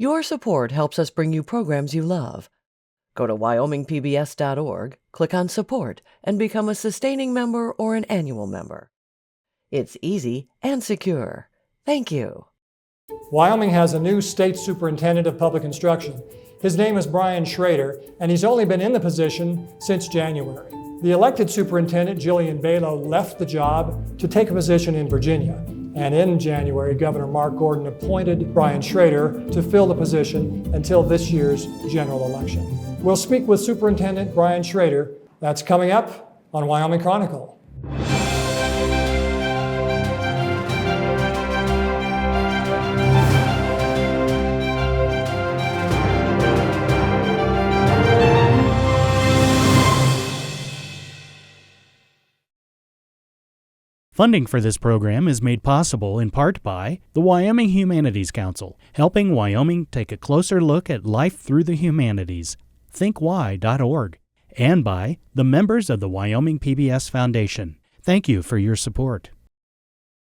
Your support helps us bring you programs you love. Go to WyomingPBS.org, click on Support, and become a sustaining member or an annual member. It's easy and secure. Thank you. Wyoming has a new state superintendent of public instruction. His name is Brian Schroeder, and he's only been in the position since January. The elected superintendent, Jillian Balow, left the job to take a position in Virginia. And in January, Governor Mark Gordon appointed Brian Schroeder to fill the position until this year's general election. We'll speak with Superintendent Brian Schroeder. That's coming up on Wyoming Chronicle. Funding for this program is made possible in part by the Wyoming Humanities Council, helping Wyoming take a closer look at life through the humanities, thinkwy.org, and by the members of the Wyoming PBS Foundation. Thank you for your support.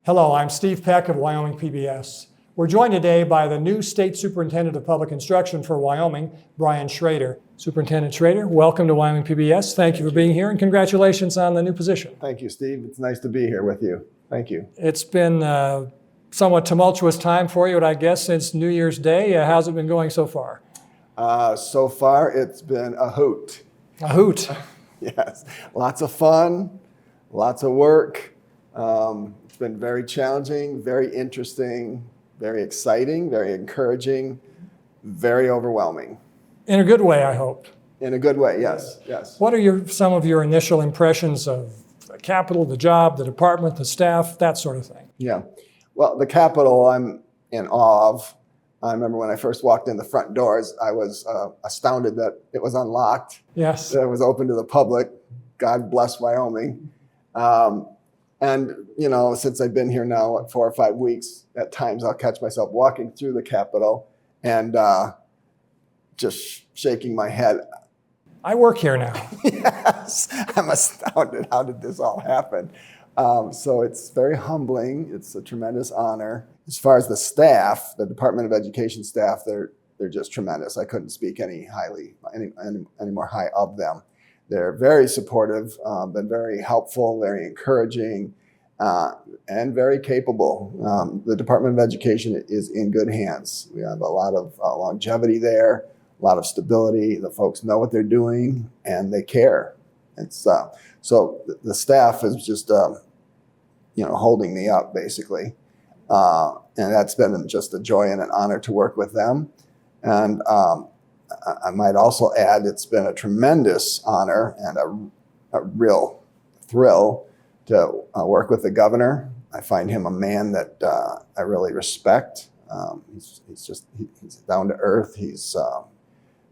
Hello, I'm Steve Peck of Wyoming PBS. We're joined today by the new State Superintendent of Public Instruction for Wyoming, Brian Schroeder. Superintendent Schroeder, welcome to Wyoming PBS. Thank you for being here and congratulations on the new position. Thank you, Steve. It's nice to be here with you. Thank you. It's been a somewhat tumultuous time for you, but I guess since New Year's Day. How's it been going so far? So far, it's been a hoot. A hoot. Yes. Lots of fun, lots of work. It's been very challenging, very interesting, very exciting, very encouraging, very overwhelming. In a good way, I hope. In a good way, yes, yes. What are some of your initial impressions of the Capitol, the job, the department, the staff, that sort of thing? Yeah. Well, the Capitol, I'm in awe of. I remember when I first walked in the front doors, I was astounded that it was unlocked. Yes. That it was open to the public. God bless Wyoming. And, you know, since I've been here now 4 or 5 weeks, at times I'll catch myself walking through the Capitol and just shaking my head. I work here now. Yes, I'm astounded. How did this all happen? So it's very humbling. It's a tremendous honor. As far as the staff, the Department of Education staff, they're just tremendous. I couldn't speak any more high of them. They're very supportive, been very helpful, very encouraging, and very capable. The Department of Education is in good hands. We have a lot of longevity there, a lot of stability. The folks know what they're doing, and they care. It's so the staff is just holding me up basically, and that's been just a joy and an honor to work with them. And I might also add, it's been a tremendous honor and a real thrill to work with the governor. I find him a man that I really respect. He's down to earth. He's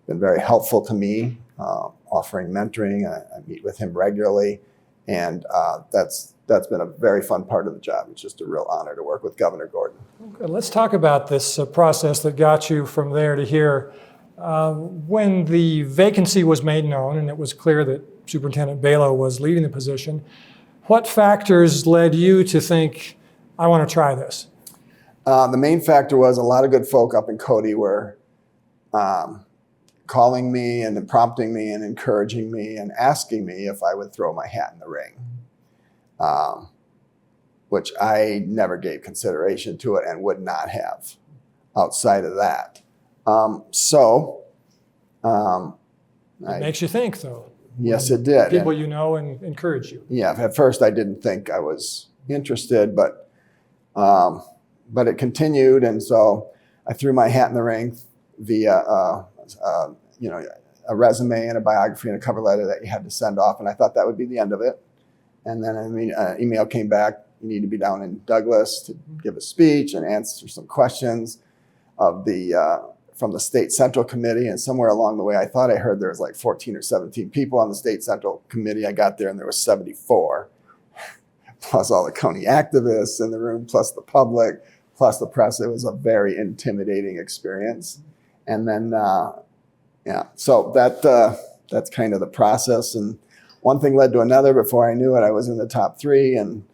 been very helpful to me, offering mentoring. I meet with him regularly, and that's been a very fun part of the job. It's just a real honor to work with Governor Gordon. Okay, let's talk about this process that got you from there to here. When the vacancy was made known and it was clear that Superintendent Balow was leaving the position, what factors led you to think, I want to try this? The main factor was a lot of good folk up in Cody were calling me and prompting me and encouraging me and asking me if I would throw my hat in the ring, which I never gave consideration to it and would not have outside of that. It makes you think, though. Yes, it did. People you know and encourage you. Yeah, at first I didn't think I was interested, but it continued, and so I threw my hat in the ring via a resume and a biography and a cover letter that you had to send off, and I thought that would be the end of it. And then an email came back, you need to be down in Douglas to give a speech and answer some questions from the State Central Committee. And somewhere along the way, I thought I heard there was like 14 or 17 people on the State Central Committee. I got there and there was 74, plus all the county activists in the room, plus the public, plus the press. It was a very intimidating experience. And then, so that's kind of the process. And one thing led to another. Before I knew it, I was in the top 3 and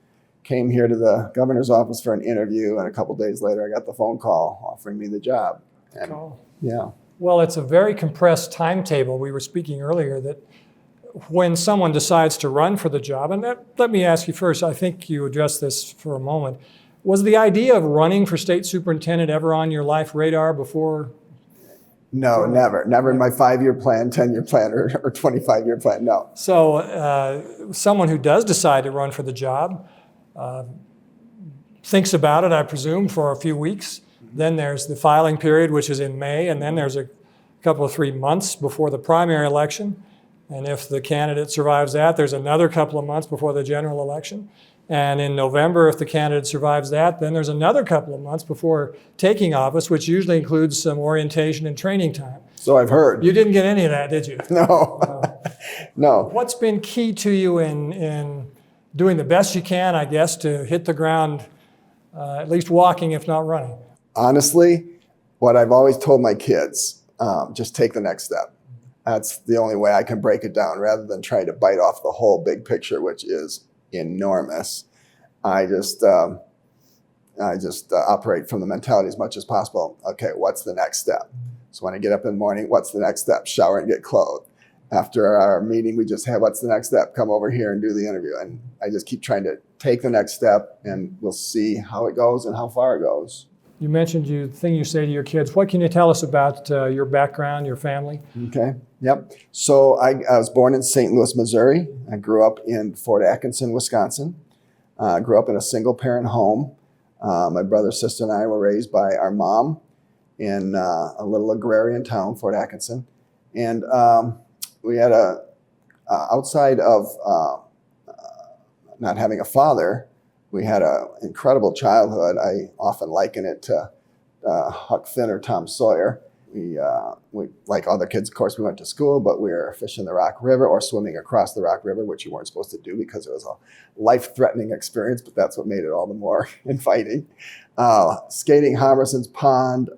came here to the governor's office for an interview. And a couple days later, I got the phone call offering me the job. And, Cool. yeah. Well, it's a very compressed timetable. We were speaking earlier that when someone decides to run for the job, and let me ask you first, I think you addressed this for a moment. Was the idea of running for state superintendent ever on your life radar before? No, never. Never in my 5-year plan, 10-year plan, or 25-year plan, no. So someone who does decide to run for the job thinks about it, I presume, for a few weeks. Then there's the filing period, which is in May, and then there's a couple of 3 months before the primary election. And if the candidate survives that, there's another couple of months before the general election. And in November, if the candidate survives that, then there's another couple of months before taking office, which usually includes some orientation and training time. So I've heard. You didn't get any of that, did you? No. No. What's been key to you in doing the best you can, I guess, to hit the ground, at least walking, if not running? Honestly, what I've always told my kids, just take the next step. That's the only way I can break it down, rather than trying to bite off the whole big picture, which is enormous. I just operate from the mentality as much as possible. Okay, what's the next step? So when I get up in the morning, what's the next step? Shower and get clothed. After our meeting we just had, what's the next step? Come over here and do the interview. And I just keep trying to take the next step, and we'll see how it goes and how far it goes. You mentioned the thing you say to your kids. What can you tell us about your background, your family? Okay, yep. So I was born in St. Louis, Missouri. I grew up in Fort Atkinson, Wisconsin. I grew up in a single-parent home. My brother, sister, and I were raised by our mom in a little agrarian town, Fort Atkinson. And we had outside of not having a father, we had an incredible childhood. I often liken it to Huck Finn or Tom Sawyer. We, like other kids, of course, we went to school, but we were fishing the Rock River or swimming across the Rock River, which you weren't supposed to do because it was a life-threatening experience, but that's what made it all the more inviting. Skating Homerson's Pond,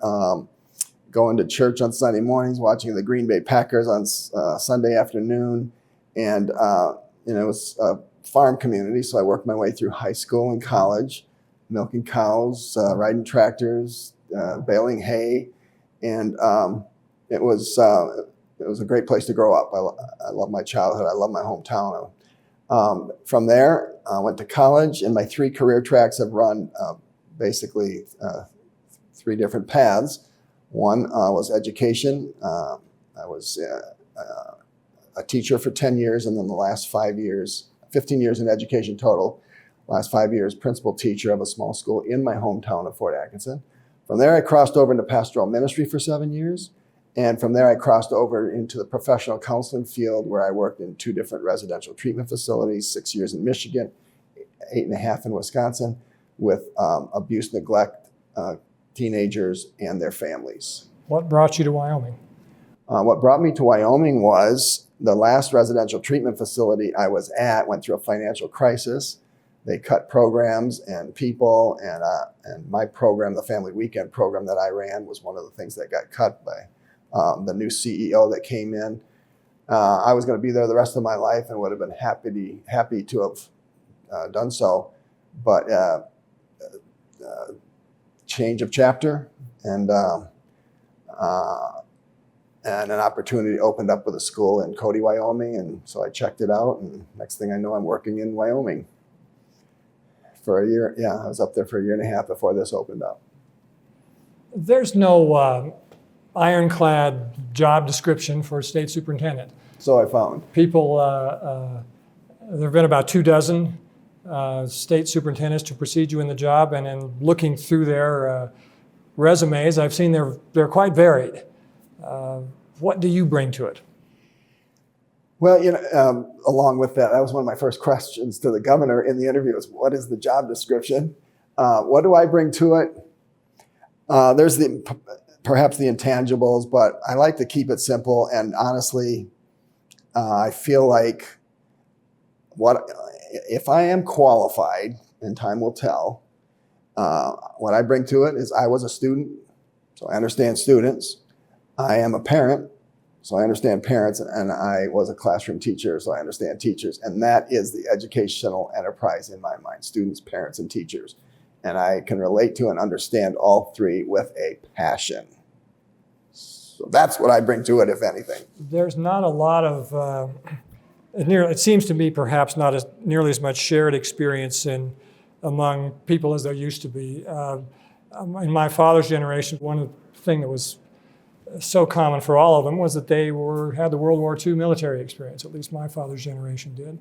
going to church on Sunday mornings, watching the Green Bay Packers on Sunday afternoon, and it was a farm community, so I worked my way through high school and college, milking cows, riding tractors, baling hay, and it was a great place to grow up. I love my childhood. I love my hometown. From there, I went to college, and my 3 career tracks have run basically 3 different paths. One was education. I was a teacher for 10 years, and then the last 5 years, 15 years in education total, last 5 years principal teacher of a small school in my hometown of Fort Atkinson. From there, I crossed over into pastoral ministry for 7 years. And from there, I crossed over into the professional counseling field, where I worked in 2 different residential treatment facilities, 6 years in Michigan, 8.5 in Wisconsin, with abuse, neglect, teenagers, and their families. What brought you to Wyoming? What brought me to Wyoming was the last residential treatment facility I was at went through a financial crisis. They cut programs and people, and my program, the Family Weekend program that I ran, was one of the things that got cut by the new CEO that came in. I was going to be there the rest of my life and would have been happy to have done so, but change of chapter, and an opportunity opened up with a school in Cody, Wyoming, and so I checked it out, and next thing I know, I'm working in Wyoming for a year. Yeah, I was up there for 1.5 years before this opened up. There's no ironclad job description for state superintendent. So I found. People, there have been about 24 state superintendents to precede you in the job, and in looking through their resumes, I've seen they're quite varied. What do you bring to it? Well, along with that was one of my first questions to the governor in the interview: is what is the job description? What do I bring to it? There's perhaps the intangibles, but I like to keep it simple. And honestly, I feel like if I am qualified, and time will tell, what I bring to it is I was a student, so I understand students. I am a parent, so I understand parents, and I was a classroom teacher, so I understand teachers. And that is the educational enterprise in my mind: students, parents, and teachers. And I can relate to and understand all 3 with a passion. So that's what I bring to it, if anything. There's not a lot of, it seems to me perhaps not nearly as much shared experience among people as there used to be. In my father's generation, one thing that was so common for all of them was that they had the World War II military experience. At least my father's generation did.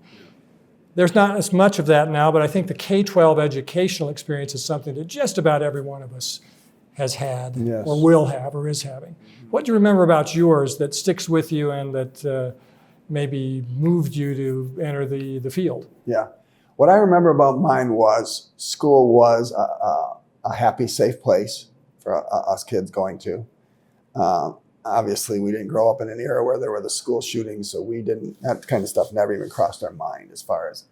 There's not as much of that now, but I think the K-12 educational experience is something that just about every one of us has had, Yes. or will have, or is having. What do you remember about yours that sticks with you and that maybe moved you to enter the field? Yeah. What I remember about mine was school was a happy, safe place for us kids going to. Obviously, we didn't grow up in an era where there were the school shootings, so that kind of stuff never even crossed our mind as far as,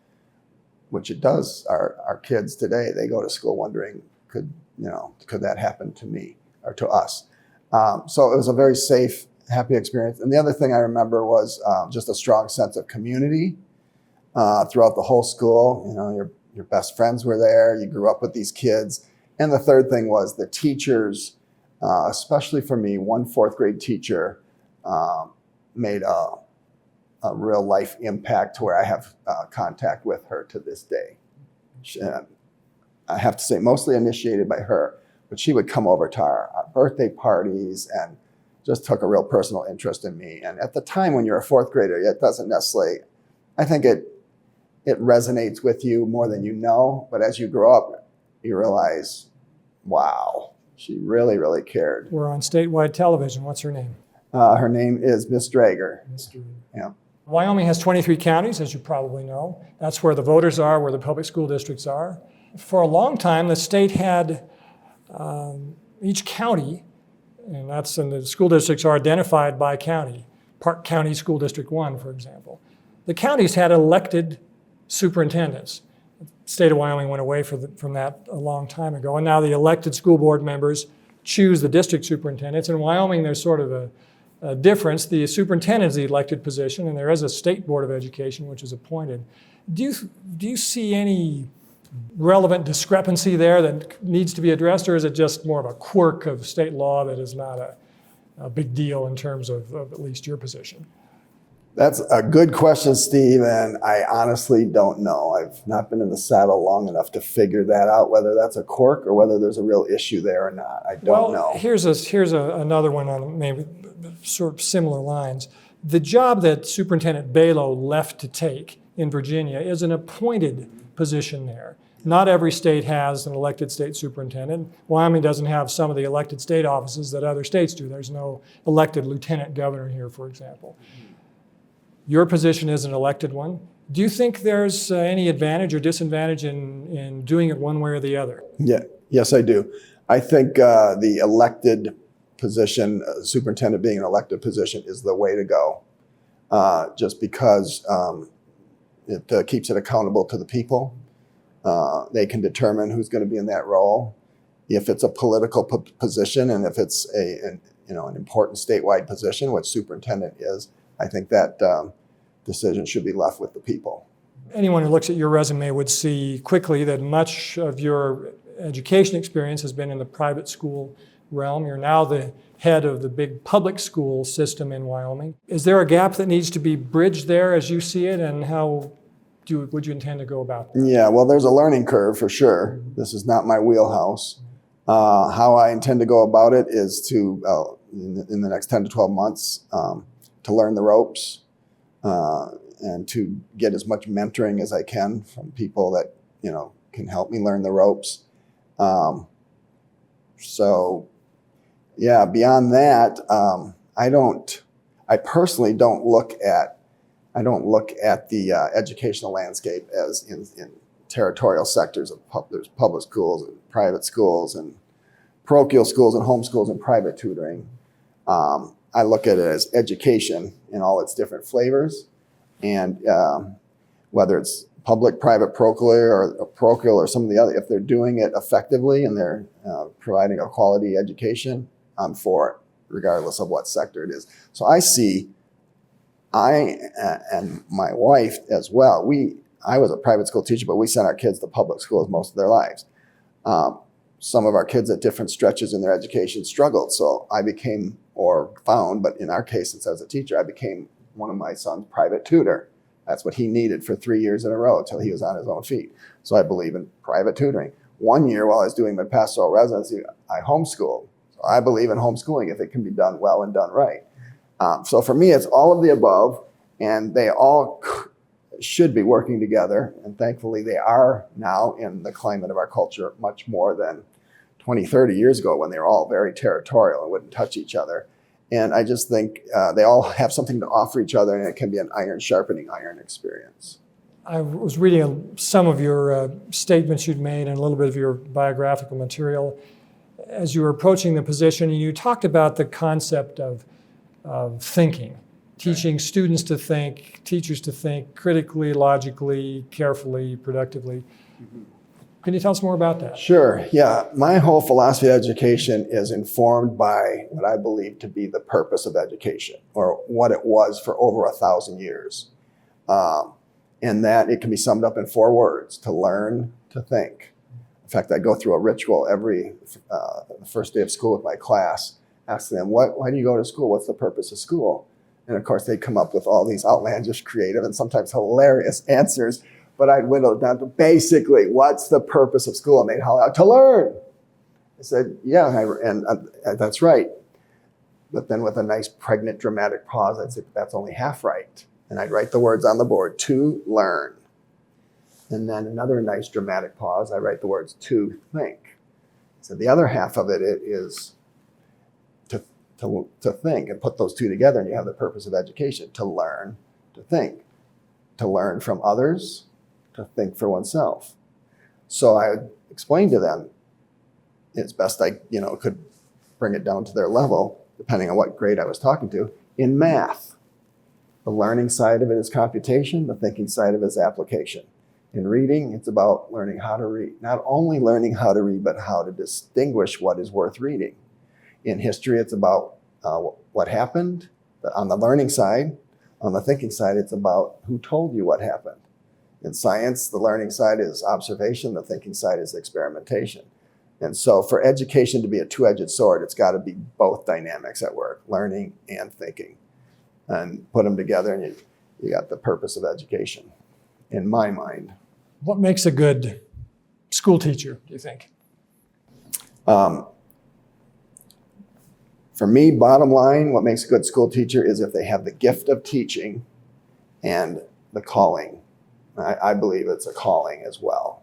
which it does, our kids today, they go to school wondering, could that happen to me or to us? So it was a very safe, happy experience. And the other thing I remember was just a strong sense of community throughout the whole school. Your best friends were there, you grew up with these kids. And the third thing was the teachers, especially for me, one fourth grade teacher made a real life impact to where I have contact with her to this day. I have to say, mostly initiated by her, but she would come over to our birthday parties and just took a real personal interest in me. And at the time when you're a fourth grader, it doesn't necessarily, I think it resonates with you more than you know, but as you grow up, you realize, wow, she really, really cared. We're on statewide television. What's her name? Her name is Miss Drager. Yeah. Wyoming has 23 counties, as you probably know. That's where the voters are, where the public school districts are. For a long time, the state had each county, and the school districts are identified by county. Park County School District 1, for example. The counties had elected superintendents. The state of Wyoming went away from that a long time ago, and now the elected school board members choose the district superintendents. In Wyoming, there's sort of a difference. The superintendent is the elected position, and there is a state board of education which is appointed. Do you see any relevant discrepancy there that needs to be addressed, or is it just more of a quirk of state law that is not a big deal in terms of at least your position? That's a good question, Steve, and I honestly don't know. I've not been in the saddle long enough to figure that out, whether that's a quirk or whether there's a real issue there or not. I don't know. Here's another one on maybe sort of similar lines. The job that Superintendent Balow left to take in Virginia is an appointed position there. Not every state has an elected state superintendent. Wyoming doesn't have some of the elected state offices that other states do. There's no elected lieutenant governor here, for example. Your position is an elected one. Do you think there's any advantage or disadvantage in doing it one way or the other? Yeah, yes, I do. I think the elected position, superintendent being an elected position, is the way to go. Just because it keeps it accountable to the people. They can determine who's going to be in that role. If it's a political position and if it's an important statewide position, which superintendent is, I think that decision should be left with the people. Anyone who looks at your resume would see quickly that much of your education experience has been in the private school realm. You're now the head of the big public school system in Wyoming. Is there a gap that needs to be bridged there as you see it, and how would you intend to go about that? Yeah, well, there's a learning curve for sure. This is not my wheelhouse. How I intend to go about it is to, in the next 10 to 12 months, to learn the ropes and to get as much mentoring as I can from people that, can help me learn the ropes. So, yeah, beyond that, I personally don't look at the educational landscape as in territorial sectors of public schools and private schools and parochial schools and home schools and private tutoring. I look at it as education in all its different flavors, and whether it's public, private, parochial, or some of the other, if they're doing it effectively and they're providing a quality education, I'm for it, regardless of what sector it is. So I and my wife as well, I was a private school teacher, but we sent our kids to public schools most of their lives. Some of our kids at different stretches in their education struggled, so I became or found, but in our case, since I was a teacher, I became one of my son's private tutor. That's what he needed for 3 years in a row until he was on his own feet. So I believe in private tutoring. 1 year while I was doing my pastoral residency, I homeschooled. So I believe in homeschooling if it can be done well and done right. So for me, it's all of the above, and they all should be working together. And thankfully, they are now in the climate of our culture much more than 20, 30 years ago when they were all very territorial and wouldn't touch each other. And I just think they all have something to offer each other, and it can be an iron sharpening iron experience. I was reading some of your statements you'd made and a little bit of your biographical material as you were approaching the position, and you talked about the concept of thinking, teaching students to think, teachers to think critically, logically, carefully, productively. Mm-hmm. Can you tell us more about that? Sure, yeah. My whole philosophy of education is informed by what I believe to be the purpose of education, or what it was for over 1,000 years. And that it can be summed up in 4 words: to learn, to think. In fact, I go through a ritual every the first day of school with my class, asking them, why do you go to school? What's the purpose of school? And of course, they come up with all these outlandish, creative, and sometimes hilarious answers. But I'd whittle it down to basically, what's the purpose of school? And they'd holler out, to learn. I said, yeah, and that's right. But then with a nice, pregnant, dramatic pause, I'd say, that's only half right. And I'd write the words on the board, to learn. And then another nice, dramatic pause, I write the words, to think. So the other half of it is to think, and put those two together, and you have the purpose of education: to learn, to think, to learn from others, to think for oneself. So I explained to them, it's best I could bring it down to their level, depending on what grade I was talking to, in math. The learning side of it is computation, the thinking side of it is application. In reading, it's about learning how to read. Not only learning how to read, but how to distinguish what is worth reading. In history, it's about what happened on the learning side. On the thinking side, it's about who told you what happened. In science, the learning side is observation, the thinking side is experimentation. And so for education to be a two-edged sword, it's got to be both dynamics at work, learning and thinking. And put them together, and you got the purpose of education, in my mind. What makes a good school teacher, do you think? For me, bottom line, what makes a good school teacher is if they have the gift of teaching and the calling. I believe it's a calling as well.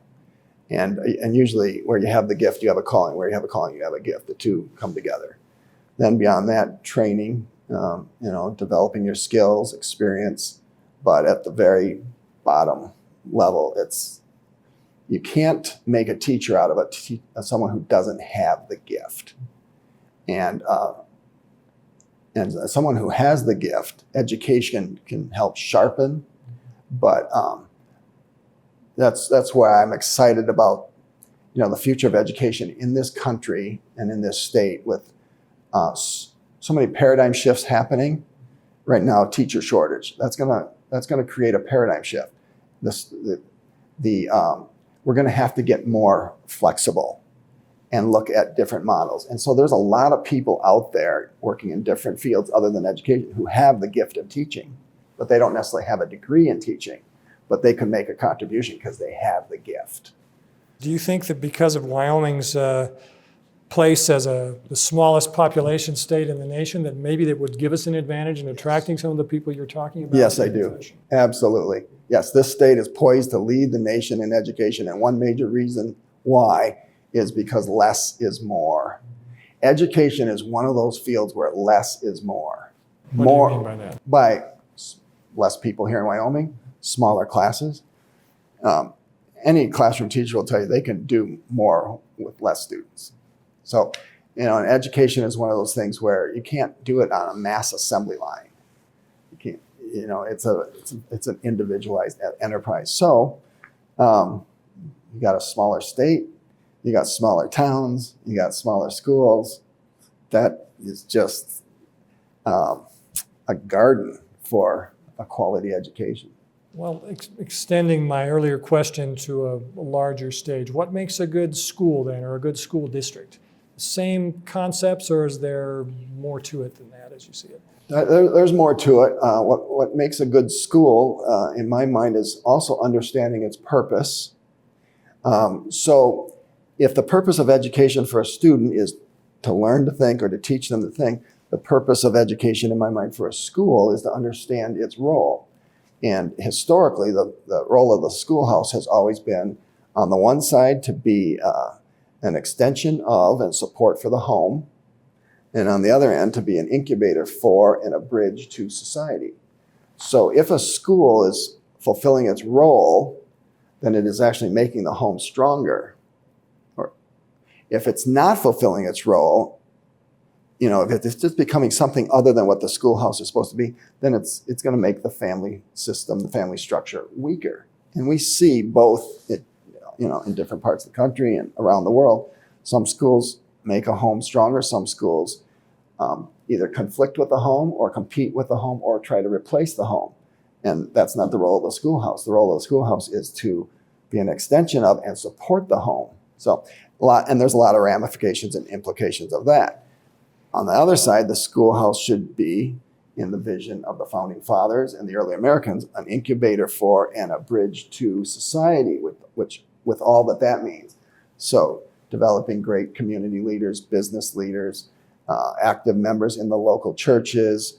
And usually where you have the gift, you have a calling. Where you have a calling, you have a gift. The two come together. Then beyond that, training, developing your skills, experience. But at the very bottom level, you can't make a teacher out of someone who doesn't have the gift. And someone who has the gift, education can help sharpen, but that's why I'm excited about the future of education in this country and in this state, with so many paradigm shifts happening right now. Teacher shortage, that's gonna create a paradigm shift. We're gonna have to get more flexible and look at different models. And so there's a lot of people out there working in different fields other than education who have the gift of teaching, but they don't necessarily have a degree in teaching, but they can make a contribution because they have the gift. Do you think that because of Wyoming's place as the smallest population state in the nation, that maybe that would give us an advantage in attracting some of the people you're talking about? Yes, I do. Absolutely. Yes, this state is poised to lead the nation in education, and one major reason why is because less is more. Education is one of those fields where less is more. What do you mean by that? By less people here in Wyoming, smaller classes. Any classroom teacher will tell you they can do more with less students. So, and education is one of those things where you can't do it on a mass assembly line. You can't, it's an individualized enterprise. So, you got a smaller state, you got smaller towns, you got smaller schools. That is just a garden for a quality education. Well, extending my earlier question to a larger stage, what makes a good school then, or a good school district? same concepts, or is there more to it than that as you see it? There's more to it. What makes a good school, in my mind, is also understanding its purpose. So if the purpose of education for a student is to learn to think or to teach them to think, the purpose of education, in my mind, for a school is to understand its role. And historically, the role of the schoolhouse has always been, on the one side, to be an extension of and support for the home, and on the other end, to be an incubator for and a bridge to society. So if a school is fulfilling its role, then it is actually making the home stronger. Or if it's not fulfilling its role, if it's just becoming something other than what the schoolhouse is supposed to be, then it's going to make the family system, the family structure, weaker. And we see both, in different parts of the country and around the world. Some schools make a home stronger. Some schools either conflict with the home or compete with the home or try to replace the home. And that's not the role of the schoolhouse. The role of the schoolhouse is to be an extension of and support the home. And there's a lot of ramifications and implications of that. On the other side, the schoolhouse should be, in the vision of the founding fathers and the early Americans, an incubator for and a bridge to society, with all that means. So developing great community leaders, business leaders, active members in the local churches,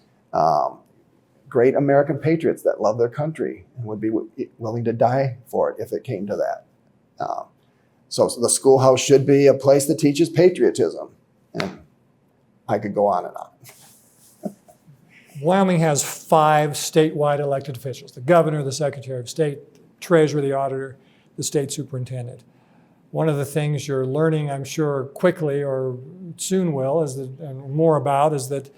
great American patriots that love their country and would be willing to die for it if it came to that. So the schoolhouse should be a place that teaches patriotism. And I could go on and on. Wyoming has 5 statewide elected officials: the governor, the secretary of state, treasurer, the auditor, the state superintendent. One of the things you're learning, I'm sure, quickly or soon will, and more about, is that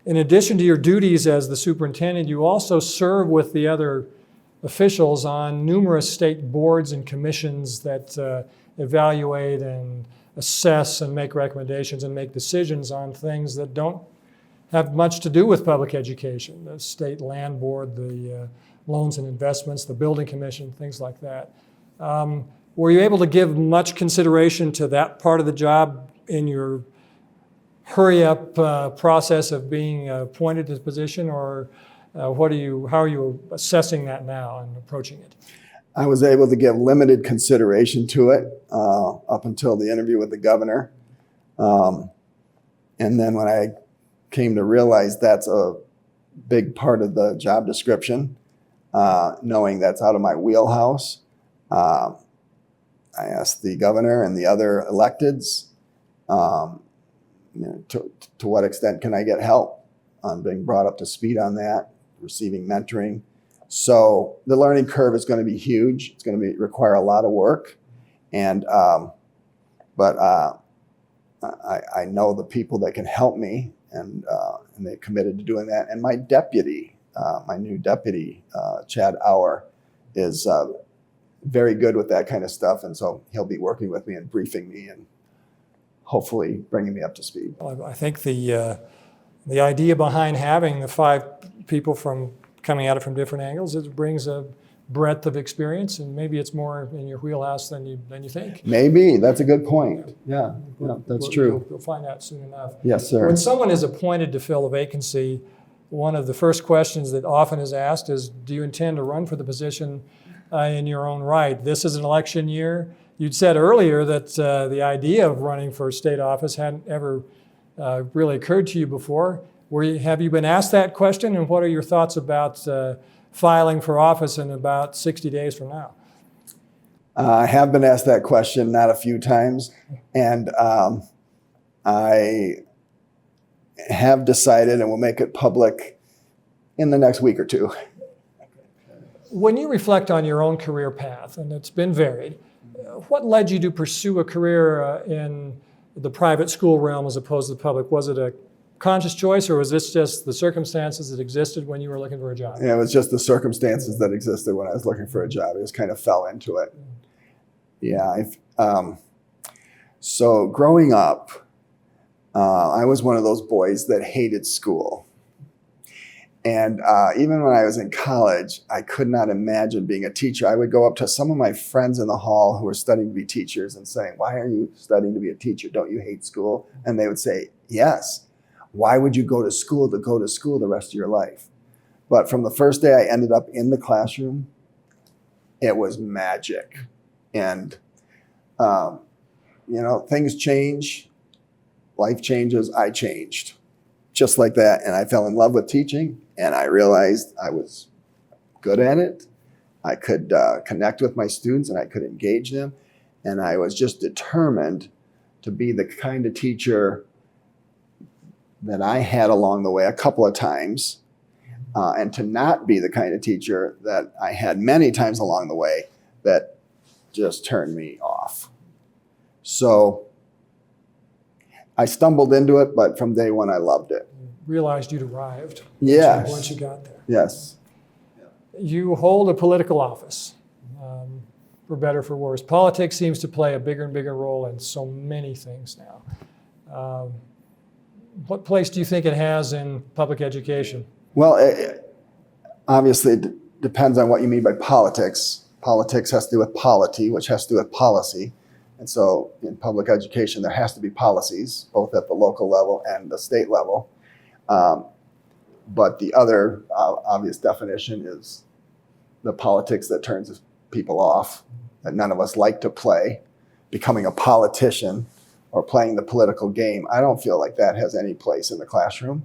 in addition to your duties as the superintendent, you also serve with the other officials on numerous state boards and commissions that evaluate and assess and make recommendations and make decisions on things that don't have much to do with public education. The state land board, the loans and investments, the building commission, things like that. Were you able to give much consideration to that part of the job in your hurry-up process of being appointed to the position, or how are you assessing that now and approaching it? I was able to give limited consideration to it up until the interview with the governor. And then when I came to realize that's a big part of the job description, knowing that's out of my wheelhouse, I asked the governor and the other electeds, to what extent can I get help on being brought up to speed on that, receiving mentoring. So the learning curve is going to be huge. It's going to require a lot of work. But I know the people that can help me, and they're committed to doing that. And my deputy, my new deputy, Chad Auer, is very good with that kind of stuff. And so he'll be working with me and briefing me and hopefully bringing me up to speed. Well, I think the idea behind having the 5 people coming at it from different angles, it brings a breadth of experience, and maybe it's more in your wheelhouse than you think. Maybe. That's a good point. Yeah, that's true. You'll find out soon enough. Yes, sir. When someone is appointed to fill a vacancy, one of the first questions that often is asked is, do you intend to run for the position in your own right? This is an election year. You'd said earlier that the idea of running for state office hadn't ever really occurred to you before. Have you been asked that question, and what are your thoughts about filing for office in about 60 days from now? I have been asked that question, not a few times, and I have decided, and will make it public in the next week or 2. When you reflect on your own career path, and it's been varied, what led you to pursue a career in the private school realm as opposed to the public? Was it a conscious choice, or was this just the circumstances that existed when you were looking for a job? Yeah, it was just the circumstances that existed when I was looking for a job. I just kind of fell into it. Yeah. So growing up, I was one of those boys that hated school. And even when I was in college, I could not imagine being a teacher. I would go up to some of my friends in the hall who were studying to be teachers and saying, "Why are you studying to be a teacher? Don't you hate school?" And they would say, "Yes. Why would you go to school the rest of your life?" But from the first day I ended up in the classroom, it was magic. And, things change, life changes, I changed. Just like that. And I fell in love with teaching, and I realized I was good at it. I could connect with my students, and I could engage them. And I was just determined to be the kind of teacher that I had along the way a couple of times, and to not be the kind of teacher that I had many times along the way that just turned me off. So I stumbled into it, but from day one I loved it. Realized you'd arrived. Yes. Once you got there. Yes. You hold a political office, for better or for worse. Politics seems to play a bigger and bigger role in so many things now. What place do you think it has in public education? Well, obviously it depends on what you mean by politics. Politics has to do with polity, which has to do with policy. And so in public education, there has to be policies, both at the local level and the state level. But the other obvious definition is the politics that turns people off, that none of us like to play. Becoming a politician or playing the political game, I don't feel like that has any place in the classroom.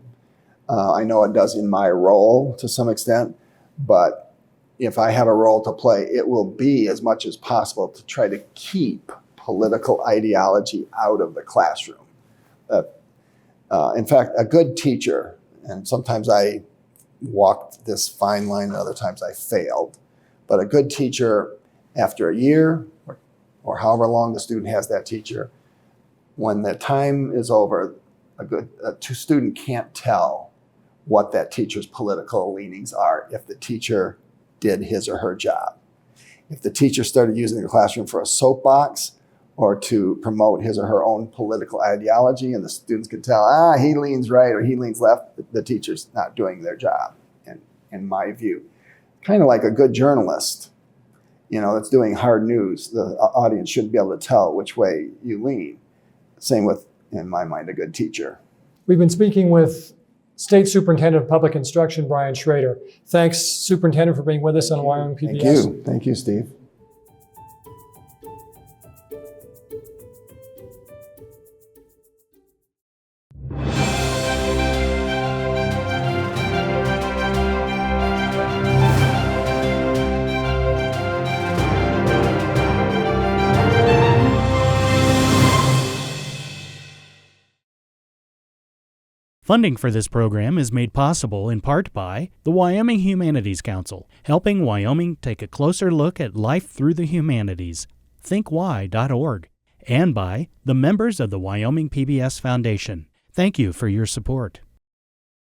I know it does in my role to some extent, but if I have a role to play, it will be as much as possible to try to keep political ideology out of the classroom. In fact, a good teacher, and sometimes I walked this fine line and other times I failed, but a good teacher, after a year or however long the student has that teacher, when the time is over, a student can't tell what that teacher's political leanings are if the teacher did his or her job. If the teacher started using the classroom for a soapbox or to promote his or her own political ideology, and the students could tell, he leans right or he leans left, the teacher's not doing their job, in my view. Kind of like a good journalist, that's doing hard news. The audience shouldn't be able to tell which way you lean. Same with, in my mind, a good teacher. We've been speaking with State Superintendent of Public Instruction, Brian Schroeder. Thanks, Superintendent, for being with us on Wyoming PBS. Thank you. Thank you, Steve. Funding for this program is made possible in part by the Wyoming Humanities Council, helping Wyoming take a closer look at life through the humanities, thinkwhy.org, and by the members of the Wyoming PBS Foundation. Thank you for your support.